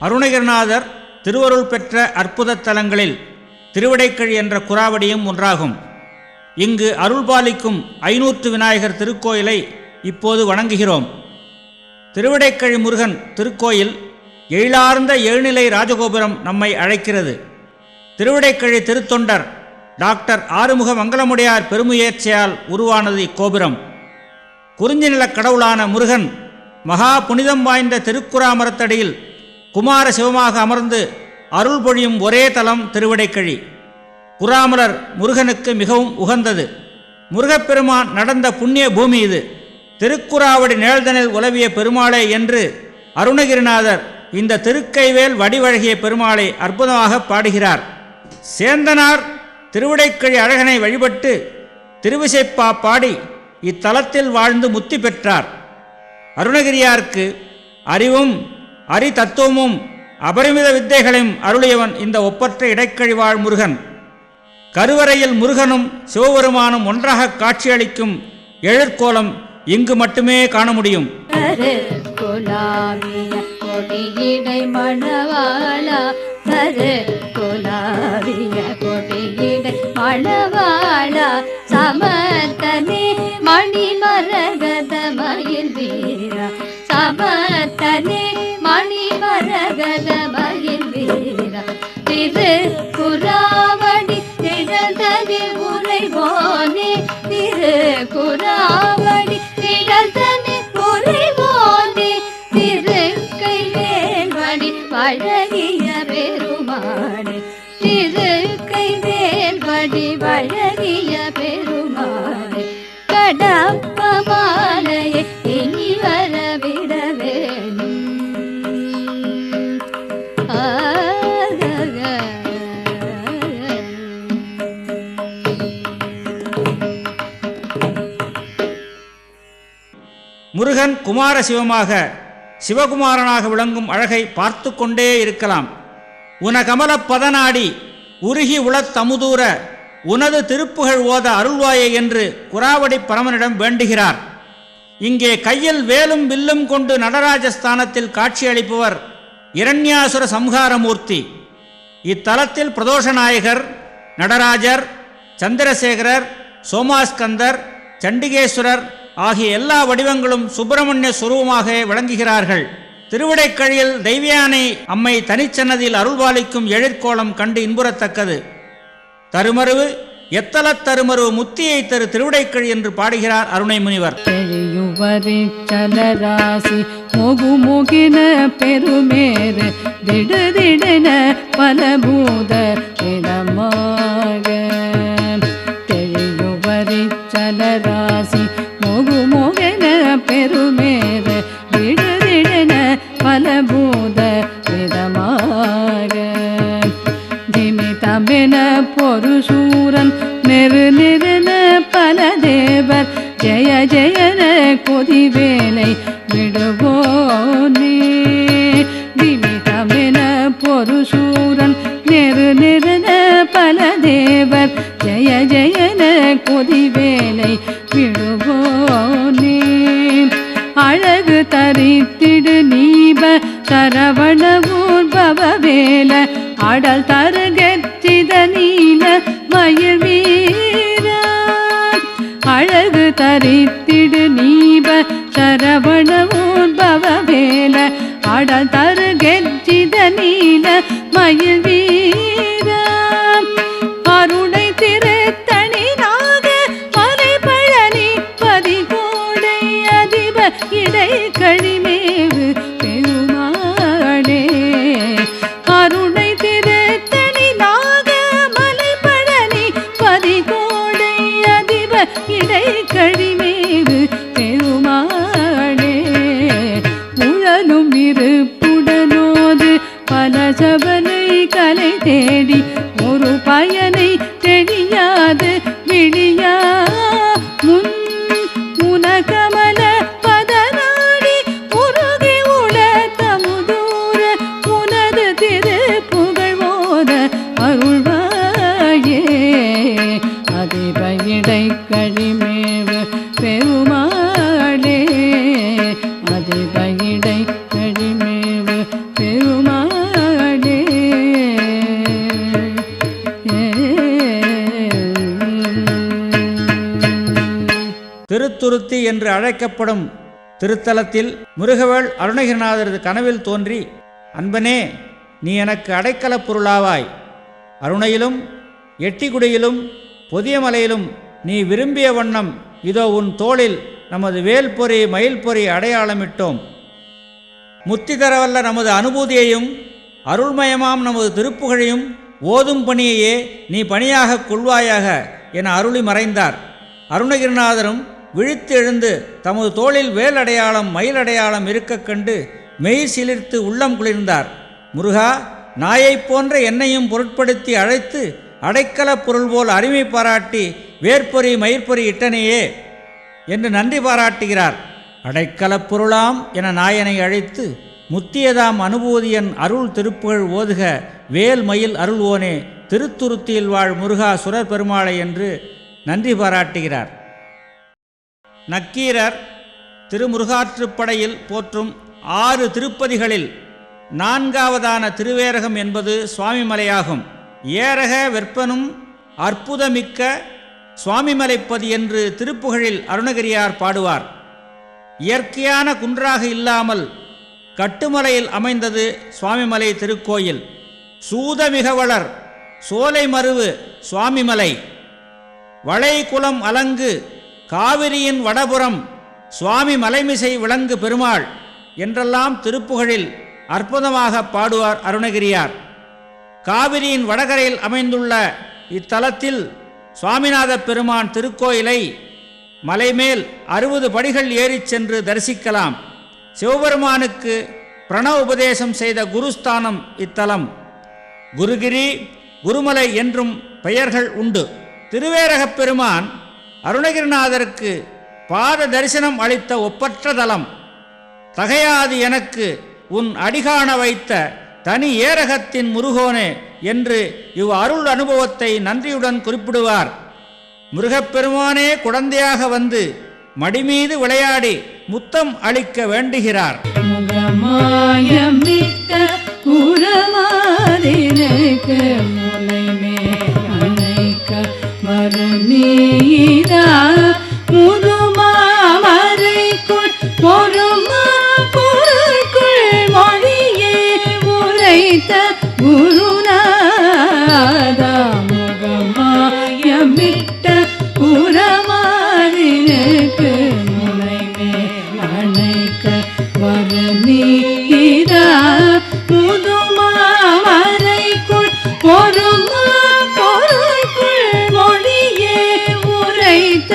அருணகிரிநாதர் திருவருள் பெற்ற அற்புத தலங்களில் திருவிடைக்கழி என்ற குராவடியும் ஒன்றாகும். இங்கு அருள்பாலிக்கும் 500 விநாயகர் திருக்கோயிலை இப்போது வணங்குகிறோம். திருவிடைக்கழி முருகன் திருக்கோயில் எழிலார்ந்த எழுநிலை ராஜகோபுரம் நம்மை அழைக்கிறது. திருவிடைக்கழி திருத்தொண்டர் டாக்டர் ஆறுமுக மங்களமுடையார் பெருமுயற்சியால் உருவானது இக்கோபுரம். குறிஞ்சி நிலக் கடவுளான முருகன் மகா புனிதம் வாய்ந்த திருக்குறாமரத்தடியில் குமார சிவமாக அமர்ந்து அருள் பொழியும் ஒரே தலம் திருவிடைக்கழி. குறாமலர் முருகனுக்கு மிகவும் உகந்தது. முருகப்பெருமான் நடந்த புண்ணிய பூமி இது. திருக்குறாவடி நிழல்தனில் உலவிய பெருமாளே என்று அருணகிரிநாதர் இந்த திருக்கைவேல் வடிவழகிய பெருமாளை அற்புதமாக பாடுகிறார். சேந்தனார் திருவிடைக்கழி அழகனை வழிபட்டு திருவிசைப்பா பாடி இத்தலத்தில் வாழ்ந்து முத்தி பெற்றார். அருணகிரியாருக்கு அறிவும் தத்துவமும் அபரிமித வித்தைகளையும் அருளியவன் இந்த ஒப்பற்ற இடைக்கழிவாழ் முருகன். கருவறையில் முருகனும் சிவபெருமானும் ஒன்றாக காட்சியளிக்கும் எழிற்கோலம் இங்கு மட்டுமே காண முடியும். சமத்தனே மணி மரகத மயில் வீரா, சமத்தனே மணி மரகத மயில் வீரா, திரு குராவடி நிழல்தனில் உறைவோனே, திரு குராவடி நிழல்தனில் உறைவோனே, திரு கைவேல்வடி வழகிய பெருமானே, திரு கைவேல்வடி வழகிய பெருமானே, கடப்ப மாலையை இனி வரவிட வேணும். முருகன் குமார சிவமாக சிவகுமாரனாக விளங்கும் அழகை பார்த்து கொண்டே இருக்கலாம். உனகமல பதநாடி உருகி உளத்தமுதூர உனது திருப்புகழ் ஓத அருள்வாயே என்று குராவடி பரமனிடம் வேண்டுகிறார். இங்கே கையில் வேலும் வில்லும் கொண்டு நடராஜஸ்தானத்தில் காட்சியளிப்பவர் இரண்யாசுர சம்ஹாரமூர்த்தி. இத்தலத்தில் பிரதோஷநாயகர், நடராஜர், சந்திரசேகரர், சோமாஸ்கந்தர், சண்டிகேஸ்வரர் ஆகிய எல்லா வடிவங்களும் சுப்பிரமணிய சுரூபமாக விளங்குகிறார்கள். திருவிடைக்கழியில் தெய்வயானை அம்மை தனிச்சன்னதியில் அருள்பாலிக்கும் எழிற்கோலம் கண்டு இன்புறத்தக்கது. தருமருவு எத்தலத் தருமருவு முத்தியை தரு திருவிடைக்கழி என்று பாடுகிறார் அருணை முனிவர். சலராசி முகுமுகின பெருமேறு திடுதிடன பலபூத இடமாக தெளியுவரை மலராசி மொகு மொகென பெருமேற விடுதிடன பலபூத விதமாக திமிதமென பொருசூரன் நெரு நெருன பல தேவர் ஜெய ஜெயன கொதிவேலை விடுவோனே திமிதமென பொருசூரன் நெரு நெருன பல தேவர் ஜெய ஜெயன கொதிவேலை விடுவோனே அழகு தரித்திடு நீப சரவண ஊர்பவ வேல அடல் தருகெற்றித நீல மயில் வீரா அழகு தரித்திடு நீப சரவண ஊர்பவ வேல அடல் தருகெற்றித நீல மயில் வீரா அருணை திருத்தணி நாக மலை பழனி பதிகோடை அதிப இடை கழிமேவு பெருமாளே அருணை திருத்தணி நாக மலை பழனி பதிகோடை அதிப இடை கழிமேவு பெருமாளே உழலும் இருப்புடனோது பல சபலை கலை தேடி ஒரு பயனை தெரியாது விழியா முன் முனகமல பதனாடி உருகி உள தமுதூர உனது திரு புகழ்வோத அருள்வாயே அதிபயிடை கழிமேவு பெருமாளே அதிபயிடை கழிமேவு பெருமாளே திருத்துருத்தி என்று அழைக்கப்படும் திருத்தலத்தில் முருகவேள் அருணகிரிநாதரது கனவில் தோன்றி, அன்பனே, நீ எனக்கு அடைக்கலப் பொருளாவாய். அருணையிலும் எட்டிக்குடியிலும் பொதியமலையிலும் நீ விரும்பிய வண்ணம் இதோ உன் தோளில் நமது வேல்பொறி மயில்பொறி அடையாளமிட்டோம். முத்தி தரவல்ல நமது அனுபூதியையும் அருள்மயமாம் நமது திருப்புகழையும் ஓதும் பணியையே நீ பணியாக கொள்வாயாக என அருளி மறைந்தார். அருணகிரிநாதரும் விழித்து எழுந்து தமது தோளில் வேல் அடையாளம் மயில் அடையாளம் இருக்கக் கண்டு மெய் சிலிர்த்து உள்ளம் குளிர்ந்தார். முருகா, நாயைப் போன்ற என்னையும் பொருட்படுத்தி அழைத்து அடைக்கலப் பொருள் போல் அருமை பாராட்டி வேற்பொறி மயிர்பொறி இட்டனையே என்று நன்றி பாராட்டுகிறார். அடைக்கலப் பொருளாம் என நாயனை அழைத்து முத்தியதாம் அனுபூதியன் அருள் திருப்புகழ் ஓதுக வேல் மயில் அருள்வோனே திருத்துருத்தியில் வாழ் முருகா சுரர் பெருமாளை என்று நன்றி பாராட்டுகிறார். நக்கீரர் திருமுருகாற்றுப்படையில் போற்றும் 6 திருப்பதிகளில் 4வதான திருவேரகம் என்பது சுவாமிமலையாகும். ஏரக வெற்பனும் அற்புதமிக்க சுவாமிமலைப்பதி என்று திருப்புகழில் அருணகிரியார் பாடுவார். இயற்கையான குன்றாக இல்லாமல் கட்டுமலையில் அமைந்தது சுவாமிமலை திருக்கோயில். சூதமிகவளர் சோலை மருவு சுவாமிமலை, வளைகுலம் அலங்கு காவிரியின் வடபுறம் சுவாமி மலைமிசை விளங்கு பெருமாள் என்றெல்லாம் திருப்புகழில் அற்புதமாக பாடுவார் அருணகிரியார். காவிரியின் வடகரையில் அமைந்துள்ள இத்தலத்தில் சுவாமிநாத பெருமான் திருக்கோயிலை மலைமேல் 60 படிகள் ஏறிச் சென்று தரிசிக்கலாம். சிவபெருமானுக்கு பிரணவ உபதேசம் செய்த குருஸ்தானம் இத்தலம். குருகிரி, குருமலை என்றும் பெயர்கள் உண்டு. திருவேரகப் பெருமான் அருணகிரிநாதருக்கு பாத தரிசனம் அளித்த ஒப்பற்ற தலம். தகையாது எனக்கு உன் அடிகாண வைத்த தனி ஏரகத்தின் முருகோனே என்று இவ் அருள் அனுபவத்தை நன்றியுடன் குறிப்பிடுவார். முருகப்பெருமானே குழந்தையாக வந்து மடிமீது விளையாடி முத்தம் அளிக்க வேண்டுகிறார். முகமாயமிக்க புறமாதிருக்கு முலைமேலைக்க மருநீதா முதுமாமரைக்குள் பொறுமா பொருள்குள் மொழியே உரைத்த குருநாதா முகமாயமிட்ட புறமாதிருக்கு முலைமேலைக்க மருநீதா முதுமாமரைக்குள் பொறுமா பொருள்குள் மொழியே உரைத்த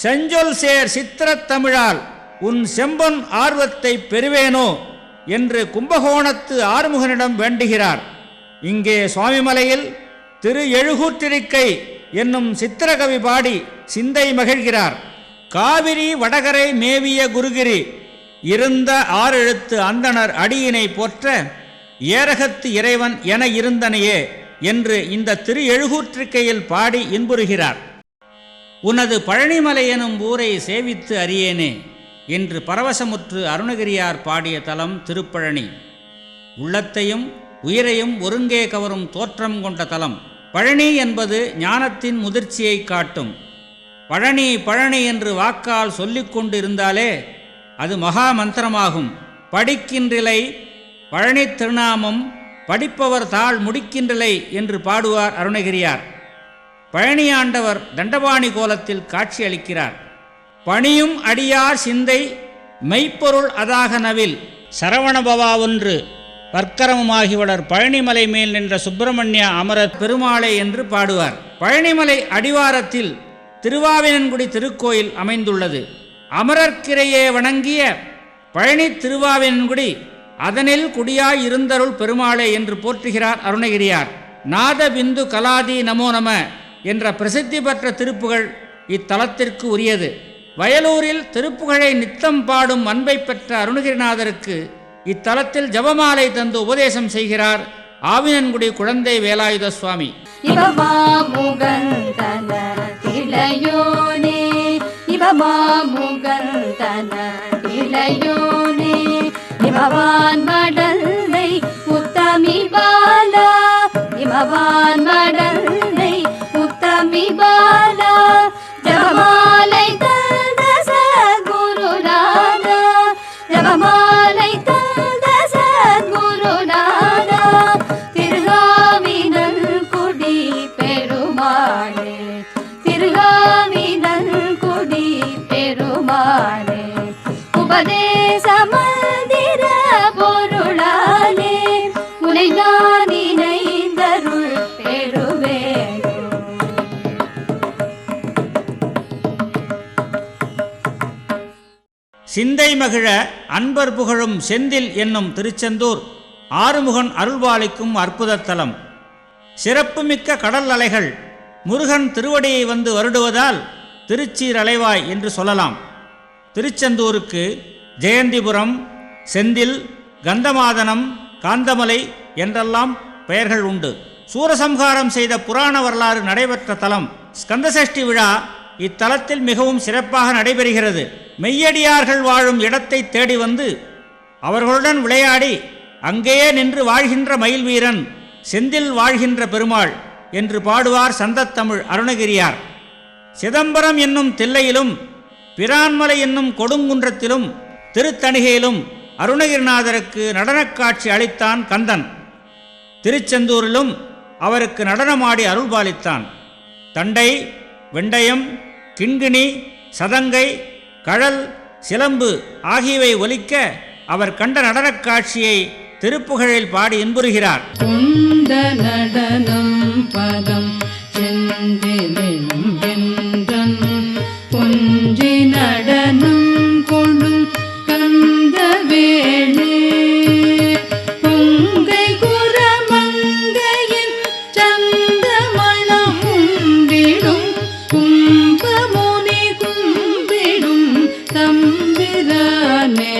செஞ்சொல் சேர் சித்திரத் தமிழால் உன் செம்பொன் ஆர்வத்தை பெறுவேனோ என்று கும்பகோணத்து ஆறுமுகனிடம் வேண்டுகிறார். இங்கே சுவாமிமலையில் திரு எழுகூற்றிருக்கை என்னும் சித்திரகவி பாடி சிந்தை மகிழ்கிறார். காவிரி வடகரை மேவிய குருகிரி இருந்த ஆறெழுத்து அந்தணர் அடியினை போற்ற ஏரகத்து இறைவன் என இருந்தனையே என்று இந்த திரு எழுகூற்றிருக்கையில் பாடி இன்புறுகிறார். உனது பழனிமலை எனும் ஊரை சேவித்து அறியேனே என்று பரவசமுற்று அருணகிரியார் பாடிய தலம் திருப்பழனி. உள்ளத்தையும் உயிரையும் ஒருங்கே கவரும் தோற்றம் கொண்ட தலம். பழனி என்பது ஞானத்தின் முதிர்ச்சியை காட்டும். பழனி பழனி என்று வாக்கால் சொல்லிக் கொண்டிருந்தாலே அது மகா மந்திரமாகும். படிக்கின்றிலை பழனி திருநாமம் படிப்பவர் தாள் முடிக்கின்றிலை என்று பாடுவார் அருணகிரியார். பழனியாண்டவர் தண்டபாணி கோலத்தில் காட்சி அளிக்கிறார். பணியும் அடியார் சிந்தை மெய்ப்பொருள் அதாக நவில் சரவணபவா ஒன்று பற்கரமுமாகிவளர் பழனிமலை மேல் நின்ற சுப்பிரமணிய அமரர் பெருமாளை என்று பாடுவார். பழனிமலை அடிவாரத்தில் திருவாவினன்குடி திருக்கோயில் அமைந்துள்ளது. அமரர்க்கிரையே வணங்கிய பழனி திருவாவினன்குடி அதனில் குடியாய் இருந்தருள் பெருமாளே என்று போற்றுகிறார் அருணகிரியார். நாத பிந்து கலாதி நமோ நம என்ற பிரசித்தி பெற்ற திருப்புகழ் இத்தலத்திற்கு உரியது. வயலூரில் திருப்புகழை நித்தம் பாடும் அன்பை பெற்ற அருணகிரிநாதருக்கு இத்தலத்தில் ஜபமாலை தந்து உபதேசம் செய்கிறார் ஆவினன்குடி குழந்தை வேலாயுத சுவாமி. இமவான் மடலை உத்தமி பாலா இமவான் மடலை உத்தமி பாலா ஜபமாலை தந்த சத்குருநாதா ஜபமாலை தந்த சத்குருநாதா திருகாவினல் குடி பெருமாளே திருகாவினல் குடி பெருமாளே உபதேச மந்திர பொருளாலே உனை நான் இணைந்தருள் பெறுவேன். சிந்தை மகிழ அன்பர் புகழும் செந்தில் என்னும் திருச்செந்தூர் ஆறுமுகன் அருள்பாலிக்கும் அற்புதத்தலம். சிறப்புமிக்க கடல் அலைகள் முருகன் திருவடியை வந்து வருடுவதால் திருச்சீர் அலைவாய் என்று சொல்லலாம். திருச்செந்தூருக்கு ஜெயந்திபுரம், செந்தில், கந்தமாதனம், காந்தமலை என்றெல்லாம் பெயர்கள் உண்டு. சூரசம்ஹாரம் செய்த புராண வரலாறு நடைபெற்ற தலம். ஸ்கந்தசஷ்டி விழா இத்தலத்தில் மிகவும் சிறப்பாக நடைபெறுகிறது. மெய்யடியார்கள் வாழும் இடத்தை தேடி வந்து அவர்களுடன் விளையாடி அங்கேயே நின்று வாழ்கின்ற மயில் வீரன் செந்தில் வாழ்கின்ற பெருமாள் என்று பாடுவார் சந்தத்தமிழ் அருணகிரியார். சிதம்பரம் என்னும் தில்லையிலும் பிரான்மலை என்னும் கொடுங்குன்றத்திலும் திருத்தணிகையிலும் அருணகிரிநாதருக்கு நடனக் காட்சி அளித்தான் கந்தன். திருச்செந்தூரிலும் அவருக்கு நடனமாடி அருள்பாலித்தான். தண்டை, வெண்டயம், கிண்கிணி, சதங்கை, கழல், சிலம்பு ஆகியவை ஒலிக்க அவர் கண்ட நடனக் காட்சியை திருப்புகழில் பாடி இன்புறுகிறார். கொண்ட நடனம் பதம் செந்திலும் வென்றன் கொஞ்சி நடனம் கொடும் கந்த வேளே பொங்கை குரமங்கையின் சந்தமணம் உண்டிடும் கும்பமுனி கும்பிடும் தம்பிரானே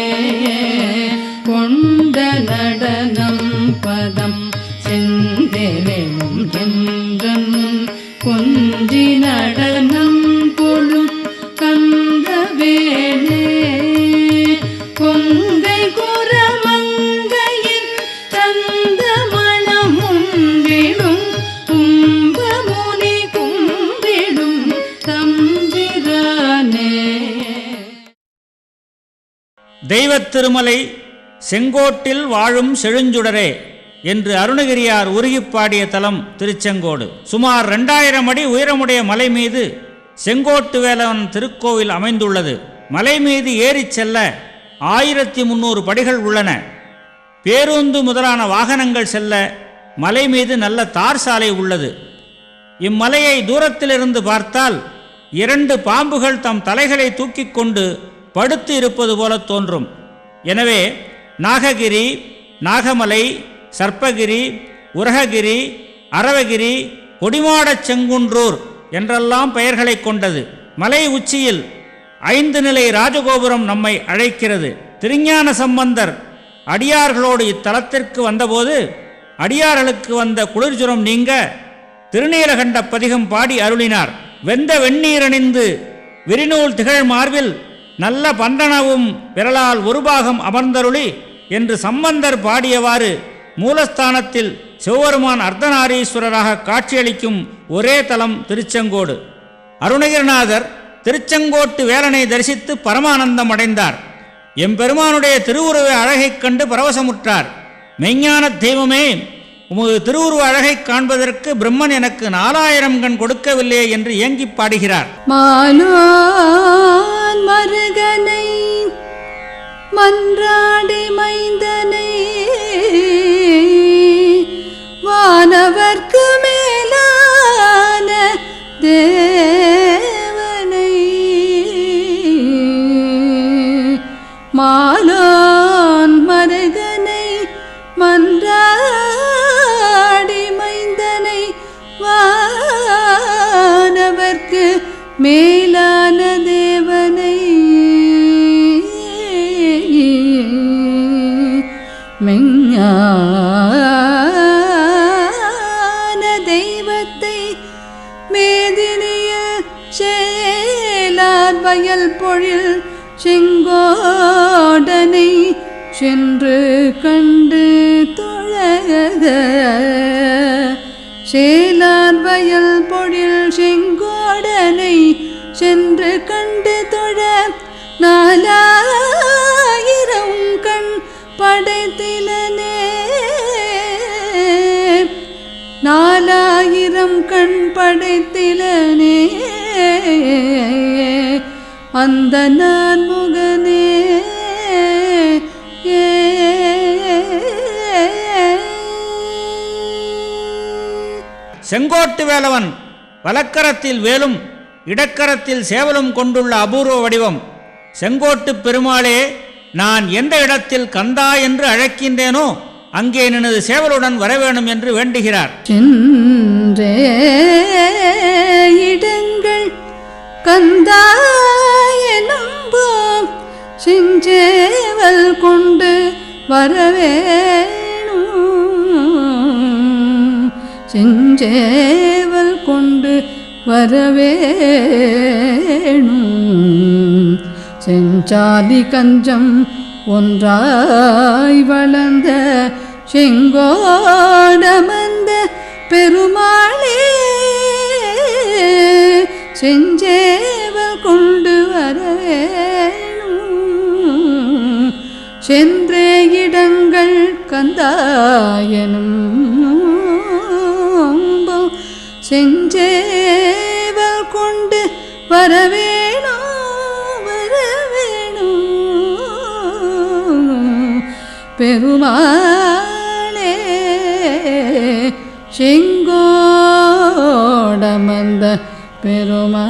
கொண்ட நடனம் பதம் செந்திலும் என்றன் கொஞ்சி நடனம் கொழும் கந்த வேளே கொங்கை குரமங்கையின் தந்த மணமுண்டிடும் கும்பமுனி கும்பிடும் தம்பிரானே. தெய்வத் திருமலை செங்கோட்டில் வாழும் செழுஞ்சுடரே என்று அருணகிரியார் உருகிப் பாடிய தலம் திருச்செங்கோடு. சுமார் 2000 அடி உயரமுடைய மலை மீது செங்கோட்டு வேலவன் திருக்கோவில் அமைந்துள்ளது. மலை மீது ஏறிச் செல்ல 1300 படிகள் உள்ளன. பேருந்து முதலான வாகனங்கள் செல்ல மலை மீது நல்ல தார் சாலை உள்ளது. இம்மலையை தூரத்திலிருந்து பார்த்தால் 2 பாம்புகள் தம் தலைகளை தூக்கிக் கொண்டு படுத்து இருப்பது போல தோன்றும். எனவே நாககிரி, நாகமலை, சர்ப்பகிரி, உரககிரி, அரவகிரி, கொடிமாடச் செங்குன்றூர் என்றெல்லாம் பெயர்களை கொண்டது. மலை உச்சியில் 5 நிலை ராஜகோபுரம் நம்மை அழைக்கிறது. திருஞான சம்பந்தர் அடியார்களோடு இத்தலத்திற்கு வந்தபோது அடியார்களுக்கு வந்த குளிர்ஜுரம் நீங்க திருநீலகண்ட பதிகம் பாடி அருளினார். வெந்த வெந்நீரணிந்து விரிநூல் திகழ் மார்பில் நல்ல பந்தனவும் விரலால் ஒரு பாகம் அமர்ந்தருளி என்று சம்பந்தர் பாடியவாறு மூலஸ்தானத்தில் சிவபெருமான் அர்த்தநாரீஸ்வரராக காட்சியளிக்கும் ஒரே தலம் திருச்செங்கோடு. அருணகிரிநாதர் திருச்செங்கோட்டு வேலனை தரிசித்து பரமானந்தம் அடைந்தார். எம்பெருமானுடைய திருவுருவ அழகைக் கண்டு பரவசமுற்றார். மெய்ஞான தெய்வமே, உமது திருவுருவ அழகைக் காண்பதற்கு பிரம்மன் எனக்கு 4000 கண் கொடுக்கவில்லை என்று ஏங்கிப் பாடுகிறார். மாலோன் மருகனை மன்றாடி மைந்தனை வானவர்க்கு மேலான தேவனை மாலோன் மருகனை மன்றாடி மைந்தனை வானவர்க்கு மேலான தேவனை மெஞ்ஞான தெய்வத்தை மேதினிய சேலார் வயல் பொழில் செங்கோடனை சென்று கண்டு தொழ சேலார் வயல் பொழில் செங்கோடனை சென்று கண்டு தொழ 4000 கண் படைத்திலனே 4000 கண் படைத்திலனே அந்த நான் முகனே செங்கோட்டு வேலவன் வலக்கரத்தில் வேலும் இடக்கரத்தில் சேவலும் கொண்டுள்ள அபூர்வ வடிவம். செங்கோட்டு பெருமாளே, நான் எந்த இடத்தில் கந்தா என்று அழைக்கின்றேனோ அங்கே நினது சேவலுடன் வரவேணும் என்று வேண்டுகிறார். சென்றே இடங்கள் கந்தா எனும்போம் செஞ்சேவல் கொண்டு வரவேணும் செஞ்சேவல் கொண்டு வரவேணும் செஞ்சாதி கஞ்சம் ஒன்றாய் வளர்ந்த செங்கோடமந்த பெருமாளே செஞ்சேவல் கொண்டு வரவேணும் சென்றே இடங்கள் கந்தாயனும் செஞ்சேவல் கொண்டு வரவேணும் பெருமாளே செங்கோடமந்த பெருமாளே.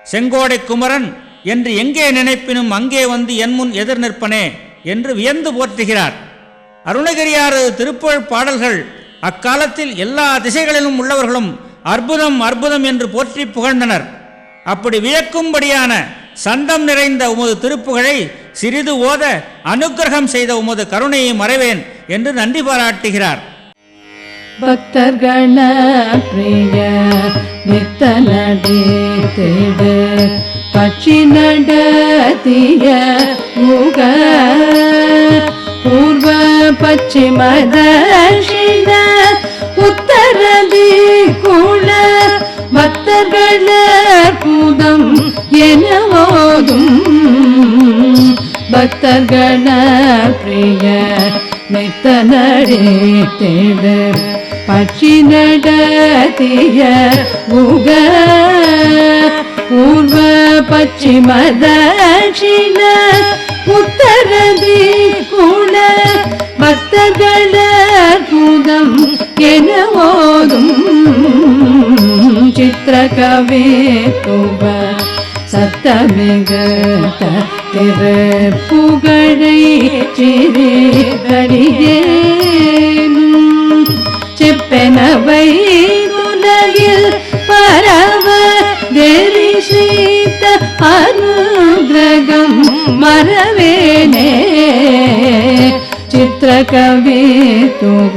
செங்கோடை குமரன் என்று எங்கே நினைப்பினும் அங்கே வந்து என் முன் எதிர் நிற்பனே என்று வியந்து போற்றுகிறார். அருணகிரியாரது திருப்புகழ் பாடல்கள் அக்காலத்தில் எல்லா திசைகளிலும் உள்ளவர்களும் அற்புதம் அற்புதம் என்று போற்றி புகழ்ந்தனர். அப்படி வியக்கும்படியான சந்தம் நிறைந்த உமது திருப்புகழை சிறிது ஓத அனுக்கிரகம் செய்த உமது கருணையை மறைவேன் என்று நன்றி பாராட்டுகிறார். பக்தர்கள பிரிய நித்தனடி தேடு பட்சி நடத்திய முக பூர்வ பச்சிம தட்சிண உத்தர திக்குண பக்தர்கள பூதம் எனவோதும் பக்தர்கள பிரிய நித்தனடி தேடு பட்சி நடத்திய முக பூர்வ பச்சிம தட்சிண உத்தர திக்குண பக்தர்கள பூத கவித்துவ சத்தமிகத்த திரு புகழை சிறிதடியேனும் செப்பெனவை உலகில் பரவ தெரிசித்த அனுகிரகம் மறவேனே சித்திர கவித்துவ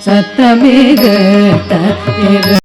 சத்தமிகத்த திரு